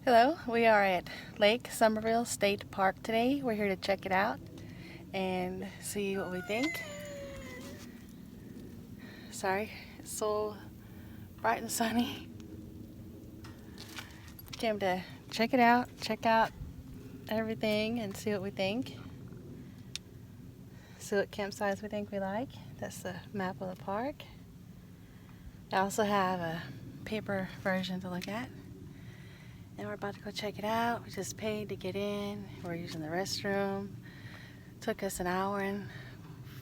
Hello, we are at Lake Somerville State Park today. We're here to check it out and see what we think. Sorry, it's so bright and sunny. Came to check it out, check out everything and see what we think. See what campsites we think we like. That's the map of the park. I also have a paper version to look at. And we're about to go check it out. We just paid to get in. We're using the restroom. Took us an hour and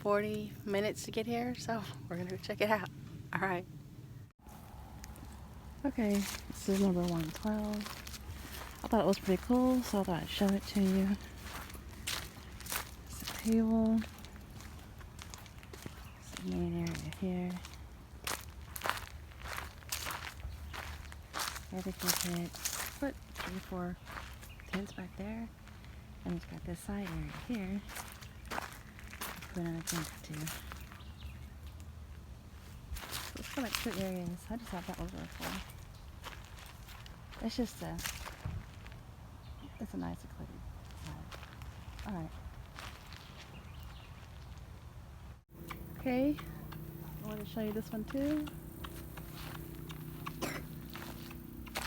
40 minutes to get here, so we're gonna go check it out. All right. Okay, this is number 112. I thought it was pretty cool, so I thought I'd show it to you. It's a table. It's the main area here. Barbecue pit. Put 3-4 tents back there, and it's got this side area here. Put another tent or two. So it's kind of 2 areas. I just thought that was really cool. It's just it's a nice secluded side. All right. Okay, I want to show you this one too.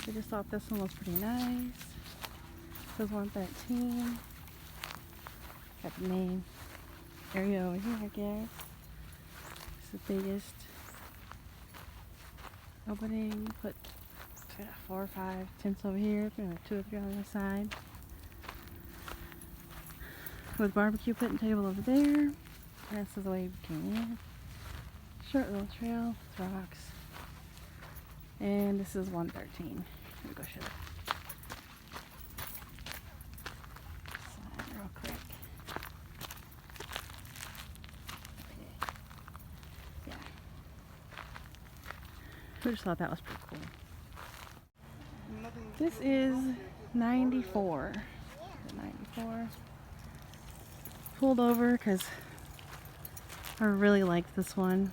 I just thought this one was pretty nice. This is 113. Got the main area over here, I guess. It's the biggest opening. Put 4 or 5 tents over here, 2 or 3 on the side. With barbecue pit and table over there. This is the way we came in. Short little trail with rocks. And this is 113. Let me go show it. Slide real quick. Okay. Yeah. I just thought that was pretty cool. This is 94. 94. Pulled over because I really like this one.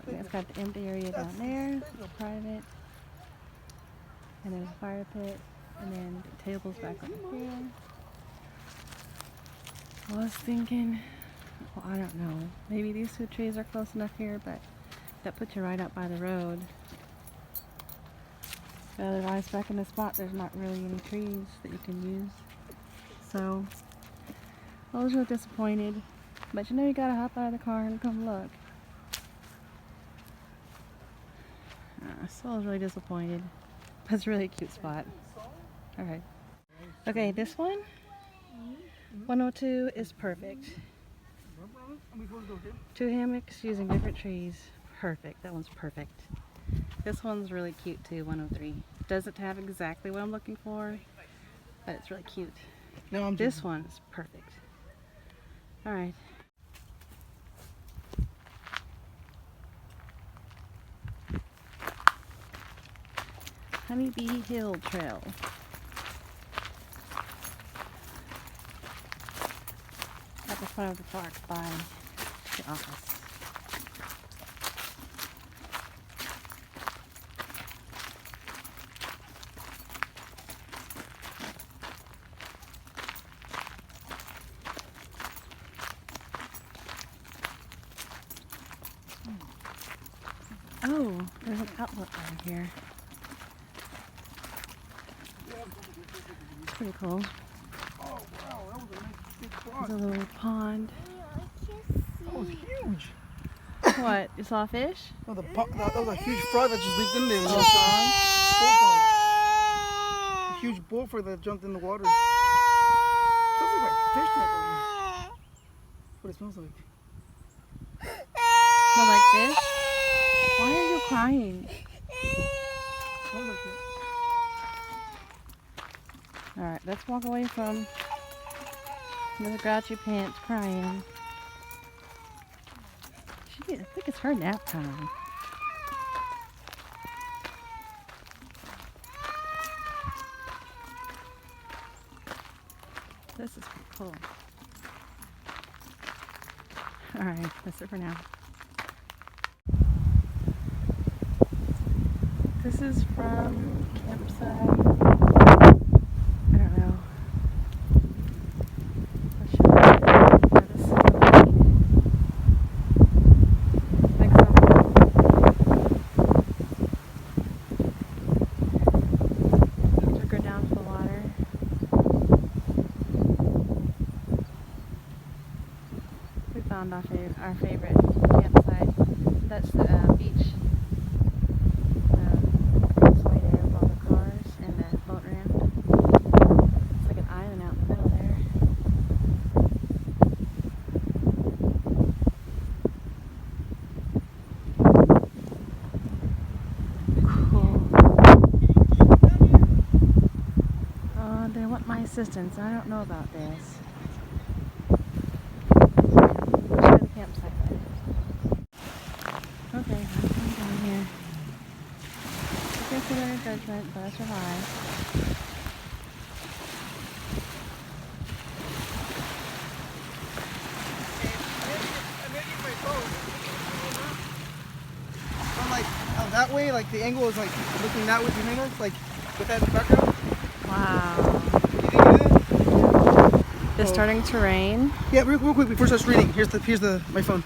It's got the empty area down there, it's private, and there's a fire pit, and then the tables back over here. I was thinking, well, I don't know, maybe these 2 trees are close enough here, but that puts you right up by the road. Otherwise, back in the spot, there's not really any trees that you can use. So, I was really disappointed, but you know you gotta hop out of the car and come look. So I was really disappointed. That's a really cute spot. Alright. Okay, this one, 102 is perfect. 2 hammocks using different trees. Perfect. That one's perfect. This one's really cute too, 103. Doesn't have exactly what I'm looking for, but it's really cute. No, this one is perfect. Alright. Honeybee Hill Trail. At the front of the park by the office. Oh, there's an outlet over here. Pretty cool. Oh wow, that was a nice big frog. There's a little pond. That was huge. What? You saw a fish? No, that was a huge frog that just leaped in there. A huge bullfrog that jumped in the water. Smells like fish tank. What it smells like. Smells like fish? Why are you crying? Smells like it. Alright, let's walk away from Mother Grouchy Pants crying. I think it's her nap time. This is pretty cool. Alright, that's it for now. This This is from campsite. I don't know. What should I do? Yeah, this is like Somerville. Took her down to the water. We found our favorite campsite. That's the beach. It's right there with all the cars and the boat ramp. It's like an island out in the middle there. Cool. They want my assistance. I don't know about this. Show the campsite later. Okay, I'm down here. Consider a judgment, but I survived. From like that way, like the angle is like looking that way behind us, like with that in the background. Wow. You think you do that? It's starting to rain. Yeah, real quick before it starts raining. Here's my phone.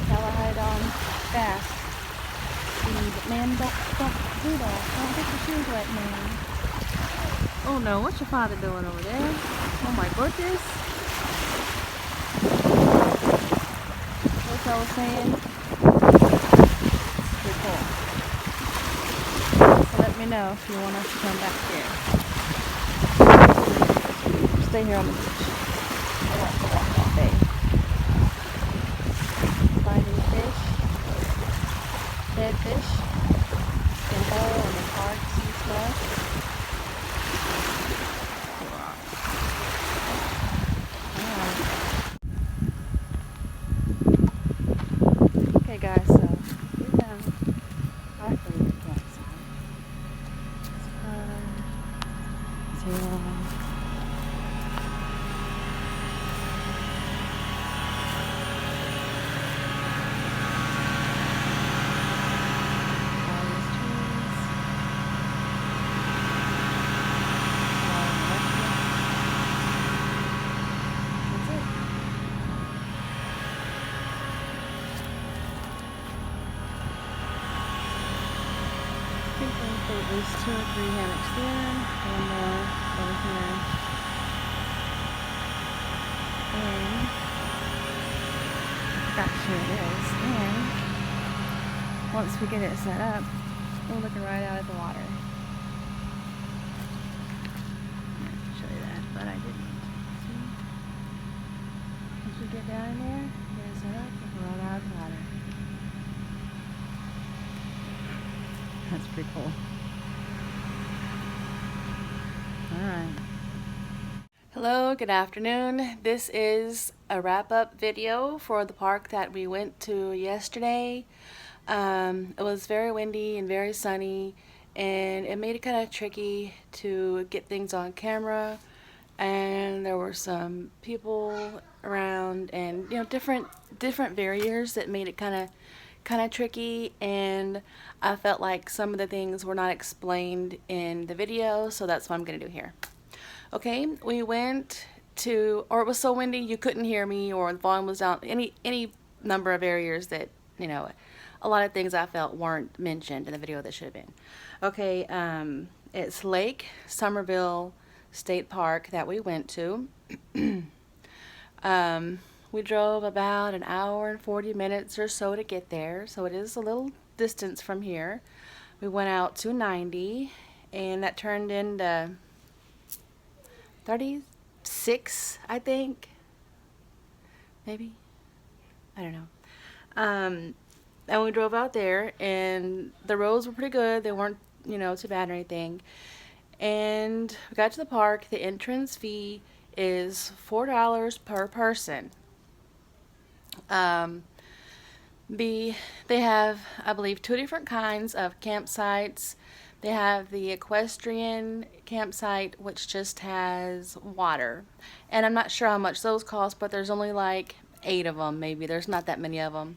Tell her how on fast. Man, don't do that. Don't get your shoes wet, man. Oh no, what's your father doing over there? Oh my goodness. What's I was saying? Pretty cool. So let me know if you want us to come back here. Stay here on the beach. I want to walk all day. Finding fish, dead fish, in whole and in parts and stuff. Okay guys, so we found our favorite campsite. It's fun. Zero. I think there's at least 2 or 3 hammocks there, and over here. And I forgot to show you this. And once we get it set up, we're looking right out at the water. I meant to show you that, but I didn't. See? Once we get down in there, get it set up, we're right out of the water. That's pretty cool. Alright. Hello, good afternoon. This is a wrap-up video for the park that we went to yesterday. It was very windy and very sunny, and it made it kind of tricky to get things on camera. And there were some people around, and different barriers that made it kind of tricky, and I felt like some of the things were not explained in the video, so that's what I'm gonna do here. Okay, we went to, or it was so windy you couldn't hear me, or the volume was down, any number of areas that, a lot of things I felt weren't mentioned in the video that should have been. Okay, it's Lake Somerville State Park that we went to. We drove about an hour and 40 minutes or so to get there, so it is a little distance from here. We went out to 90, and that turned into 36, I think. Maybe? I don't know. And we drove out there, and the roads were pretty good. They weren't, too bad or anything. And we got to the park. The entrance fee is $4 per person. They have, I believe, 2 different kinds of campsites. They have the equestrian campsite, which just has water. And I'm not sure how much those cost, but there's only like 8 of them, maybe. There's not that many of them.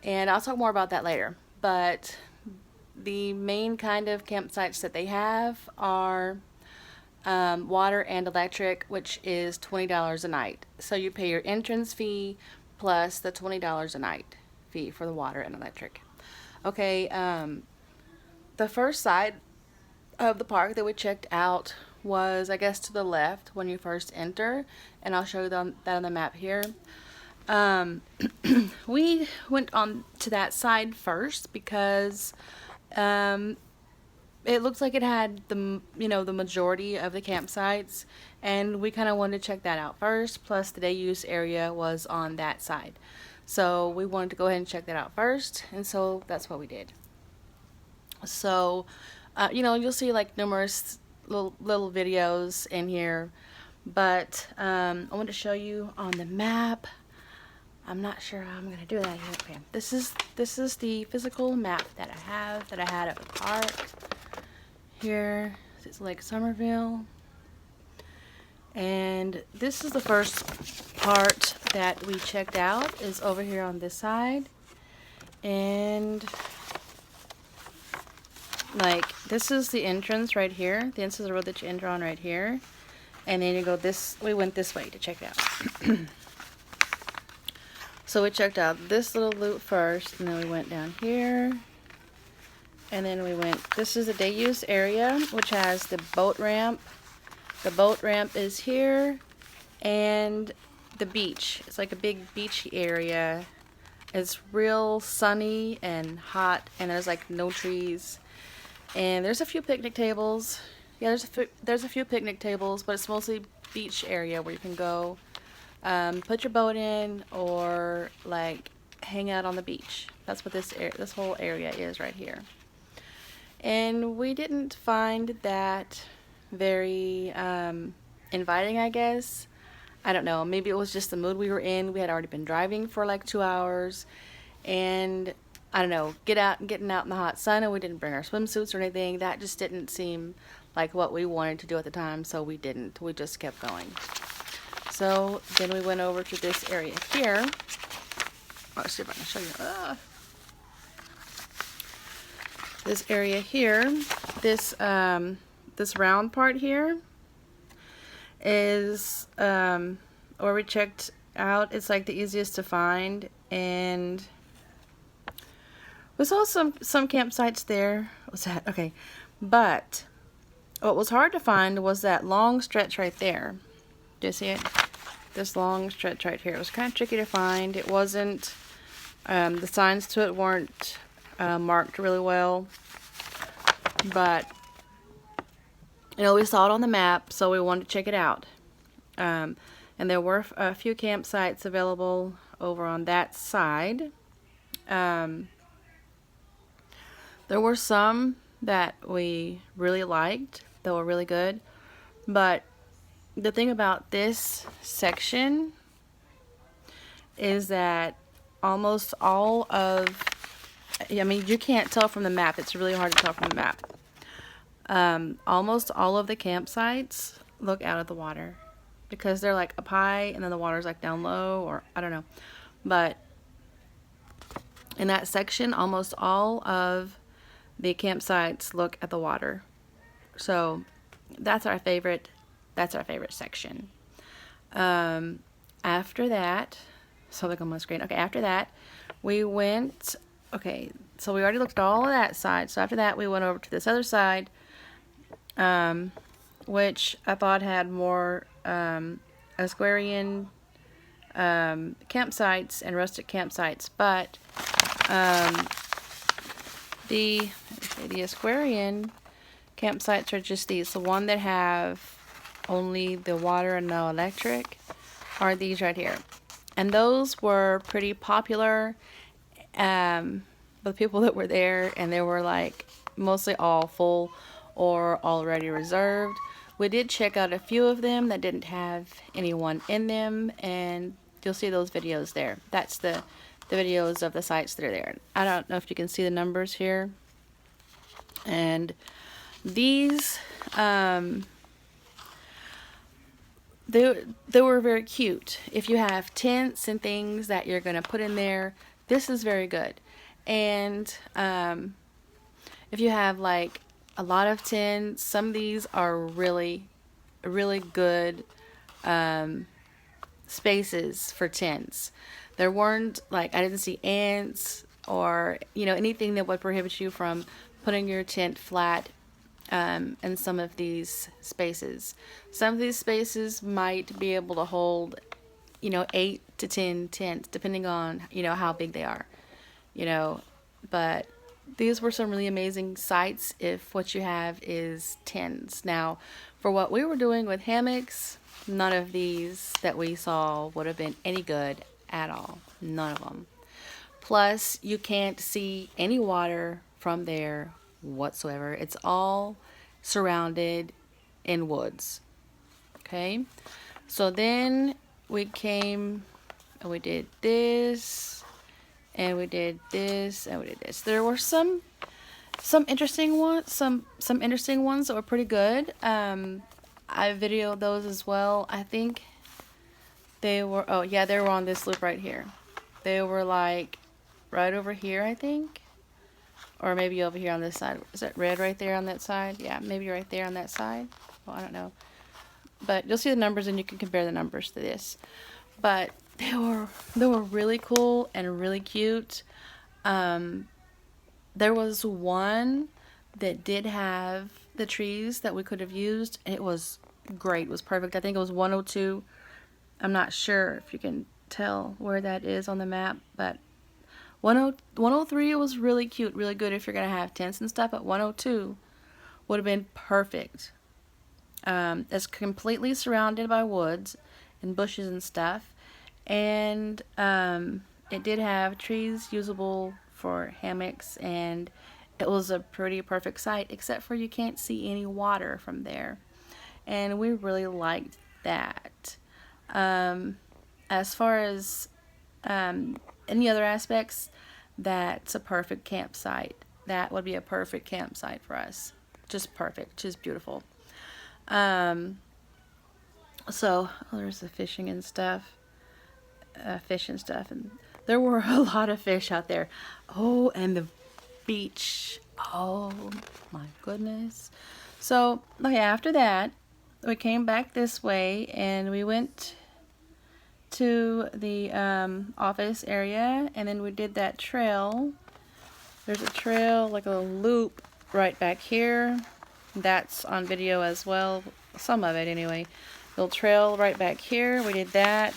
And I'll talk more about that later. But the main kind of campsites that they have are water and electric, which is $20 a night. So you pay your entrance fee plus the $20 a night fee for the water and electric. Okay, the first side of the park that we checked out was, I guess, to the left when you first enter, and I'll show you that on the map here. We went on to that side first because it looks like it had the majority of the campsites, and we kind of wanted to check that out first. Plus, the day use area was on that side, so we wanted to go ahead and check that out first, and so that's what we did. So, you'll see like numerous little videos in here, but I want to show you on the map. I'm not sure how I'm gonna do that here. Okay, this is the physical map that I had of the park. Here, it's Lake Somerville, and this is the first part that we checked out, is over here on this side, and like this is the entrance right here. This is the road that you enter on right here, and then you go we went this way to check it out. So we checked out this little loop first, and then we went down here. And then we went, this is the day use area, which has the boat ramp. The boat ramp is here, and the beach. It's like a big beachy area. It's real sunny and hot, and there's like no trees. And there's a few picnic tables. Yeah, there's a few picnic tables, but it's mostly beach area where you can go put your boat in or like hang out on the beach. That's what this whole area is right here. And we didn't find that very inviting, I guess. I don't know, maybe it was just the mood we were in. We had already been driving for like 2 hours, and I don't know, getting out in the hot sun, and we didn't bring our swimsuits or anything. That just didn't seem like what we wanted to do at the time, so we didn't. We just kept going. So then we went over to this area here. Let's see if I can show you. This area here, this round part here is where we checked out. It's like the easiest to find, and we saw some campsites there. What's that? Okay, but what was hard to find was that long stretch right there. Do you see it? This long stretch right here. It was kind of tricky to find. It wasn't, the signs to it weren't marked really well, but you know, we saw it on the map, so we wanted to check it out. And there were a few campsites available over on that side. There were some that we really liked, that were really good, but the thing about this section is that almost all of, I mean, you can't tell from the map. It's really hard to tell from the map. Almost all of the campsites look out of the water because they're like up high and then the water's like down low, or I don't know. But in that section, almost all of the campsites look at the water. So that's our favorite section. After that, so look on my screen. Okay, after that, we went, okay, so we already looked at all of that side. So after that, we went over to this other side, which I thought had more Asquarian campsites and rustic campsites, but the Asquarian campsites are just these. The one that have only the water and no electric are these right here, and those were pretty popular with people that were there, and they were like mostly all full or already reserved. We did check out a few of them that didn't have anyone in them, and you'll see those videos there. That's the videos of the sites that are there. I don't know if you can see the numbers here, and these they were very cute. If you have tents and things that you're gonna put in there, this is very good. And if you have like a lot of tents, some of these are really good spaces for tents. There weren't, like, I didn't see ants or, you know, anything that would prohibit you from putting your tent flat in some of these spaces. Some of these spaces might be able to hold, you know, 8 to 10 tents, depending on, you know, how big they are, you know. But these were some really amazing sites if what you have is tents. Now, for what we were doing with hammocks, none of these that we saw would have been any good at all. None of them. Plus, you can't see any water from there whatsoever. It's all surrounded in woods. Okay, so then we came and we did this, and we did this, and we did this. There were some interesting ones, some interesting ones that were pretty good. I videoed those as well. I think they were, oh yeah, they were on this loop right here. They were like right over here, I think. Or maybe over here on this side. Is that red right there on that side? Yeah, maybe right there on that side. Well, I don't know. But you'll see the numbers and you can compare the numbers to this. But they were really cool and really cute. There was one that did have the trees that we could have used, and it was great. It was perfect. I think it was 102. I'm not sure if you can tell where that is on the map, but 103 was really cute, really good if you're going to have tents and stuff, but 102 would have been perfect. It's completely surrounded by woods and bushes and stuff, and it did have trees usable for hammocks, and it was a pretty perfect site, except for you can't see any water from there, and we really liked that. As far as any other aspects, that's a perfect campsite. That would be a perfect campsite for us. Just perfect, just beautiful. So there's the fishing and stuff, and there were a lot of fish out there. Oh, and the beach. Oh my goodness. So okay, after that, we came back this way, and we went to the office area, and then we did that trail. There's a trail, like a loop right back here. That's on video as well, some of it anyway. Little trail right back here, we did that.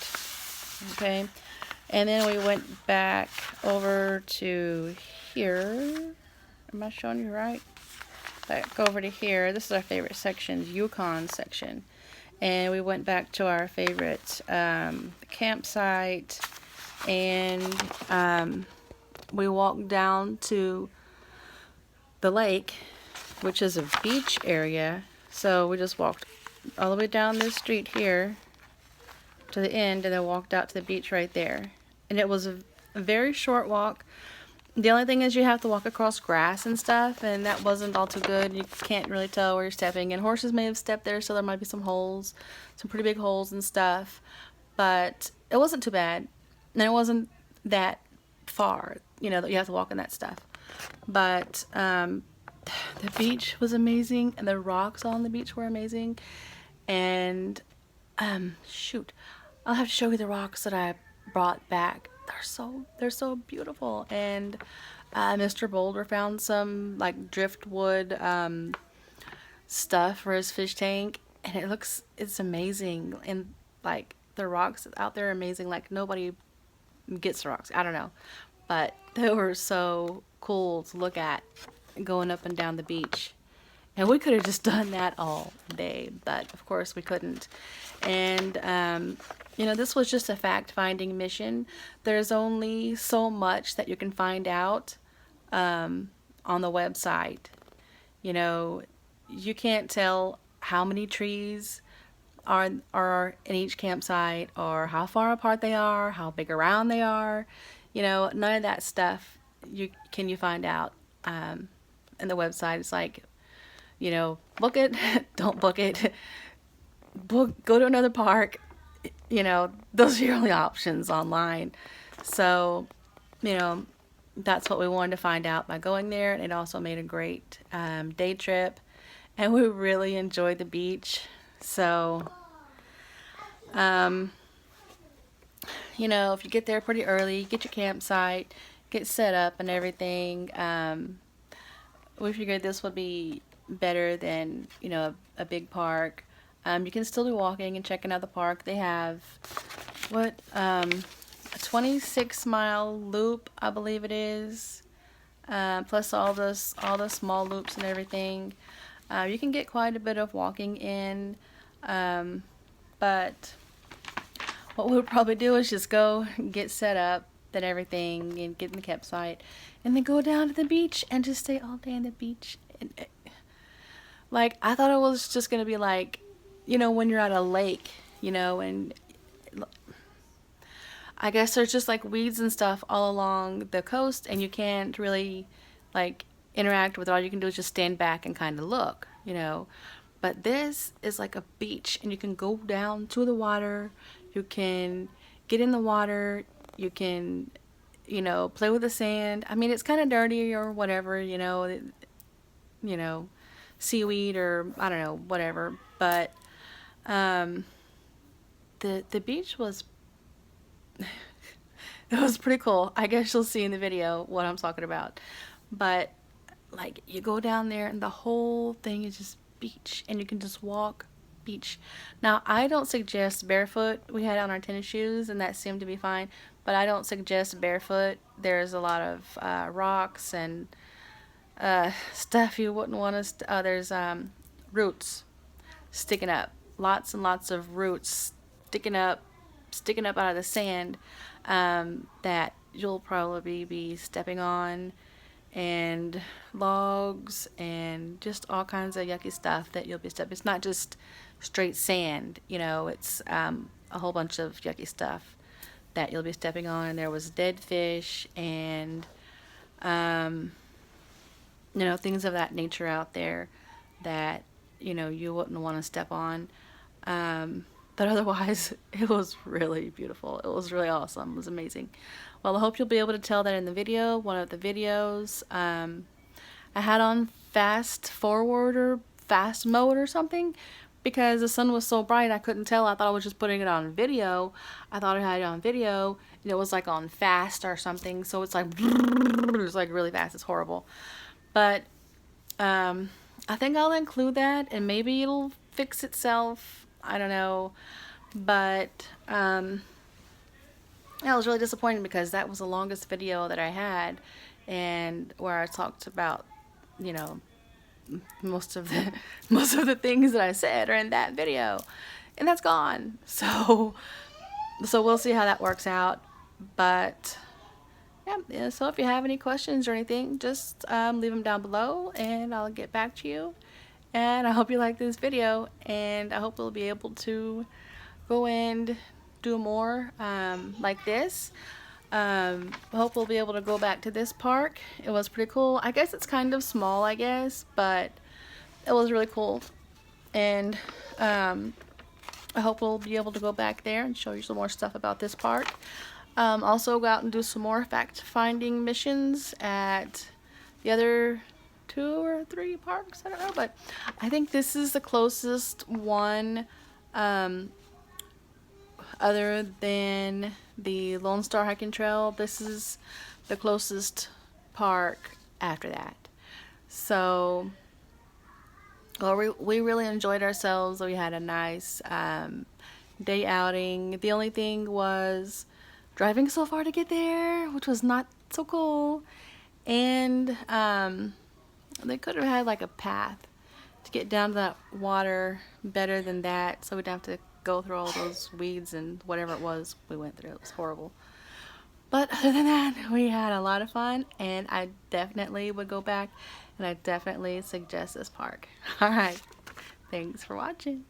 Okay, and then we went back over to here. Am I showing you right? Back over to here. This is our favorite section, Yukon section. And we went back to our favorite campsite, and we walked down to the lake, which is a beach area. So we just walked all the way down this street here to the end, and then walked out to the beach right there. And it was a very short walk. The only thing is you have to walk across grass and stuff, and that wasn't all too good. You can't really tell where you're stepping, and horses may have stepped there, so there might be some holes, some pretty big holes and stuff. But it wasn't too bad, and it wasn't that far, you know, that you have to walk in that stuff. But the beach was amazing, and the rocks on the beach were amazing. And shoot, I'll have to show you the rocks that I brought back. They're so beautiful. And Mr. Boulder found some like driftwood stuff for his fish tank, and it's amazing. And like the rocks out there are amazing. Like nobody gets the rocks. I don't know, but they were so cool to look at going up and down the beach. And we could have just done that all day, but of course we couldn't. And you know, this was just a fact-finding mission. There's only so much that you can find out on the website. You know, you can't tell how many trees are in each campsite, or how far apart they are, how big around they are. You know, none of that stuff you find out in the website. It's like, you know, book it, don't book it, go to another park. You know, those are your only options online. So, you know, that's what we wanted to find out by going there. And it also made a great day trip, and we really enjoyed the beach. So, you know, if you get there pretty early, get your campsite, get set up and everything, we figured this would be better than, you know, a big park. You can still do walking and checking out the park. They have a 26-mile loop, I believe it is, plus all the small loops and everything. You can get quite a bit of walking in, but what we'll probably do is just go get set up and everything, and get in the campsite, and then go down to the beach and just stay all day on the beach. And, like, I thought it was just gonna be like, you know, when you're at a lake, you know, and I guess there's just like weeds and stuff all along the coast, and you can't really like interact with it. All you can do is just stand back and kind of look, you know. But this is like a beach, and you can go down to the water, you can get in the water, you can, you know, play with the sand. I mean, it's kind of dirty or whatever, you know, seaweed or I don't know, whatever. But the beach was it was pretty cool. I guess you'll see in the video what I'm talking about. But like, you go down there and the whole thing is just beach, and you can just walk beach. Now, I don't suggest barefoot. We had on our tennis shoes and that seemed to be fine, but I don't suggest barefoot. There's a lot of rocks and stuff you wouldn't want to there's roots sticking up, lots and lots of roots sticking up out of the sand, that you'll probably be stepping on, and logs and just all kinds of yucky stuff that you'll be stepping. It's not just straight sand, you know, it's a whole bunch of yucky stuff that you'll be stepping on. And there was dead fish and you know, things of that nature out there that, you know, you wouldn't want to step on. But otherwise, it was really beautiful. It was really awesome. It was amazing. Well, I hope you'll be able to tell that in the video, one of the videos. I had on fast forward or fast mode or something because the sun was so bright I couldn't tell. I thought I was just putting it on video. I thought I had it on video and it was like on fast or something. So it's like, it's like really fast. It's horrible. But I think I'll include that and maybe it'll fix itself. I don't know. But I was really disappointed because that was the longest video that I had, and where I talked about, you know, most of the things that I said are in that video, and that's gone. So we'll see how that works out. But yeah, so if you have any questions or anything, just leave them down below and I'll get back to you. And I hope you like this video, and I hope we'll be able to go and do more like this. I hope we'll be able to go back to this park. It was pretty cool. I guess it's kind of small, I guess, but it was really cool. And I hope we'll be able to go back there and show you some more stuff about this park. Also go out and do some more fact-finding missions at the other 2 or 3 parks. I don't know, but I think this is the closest one, other than the Lone Star Hiking Trail. This is the closest park after that. So, well, we really enjoyed ourselves. We had a nice day outing. The only thing was driving so far to get there, which was not so cool. And they could have had like a path to get down to that water better than that, so we'd have to go through all those weeds and whatever it was we went through. It was horrible. But other than that, we had a lot of fun, and I definitely would go back, and I definitely suggest this park. Alright, thanks for watching.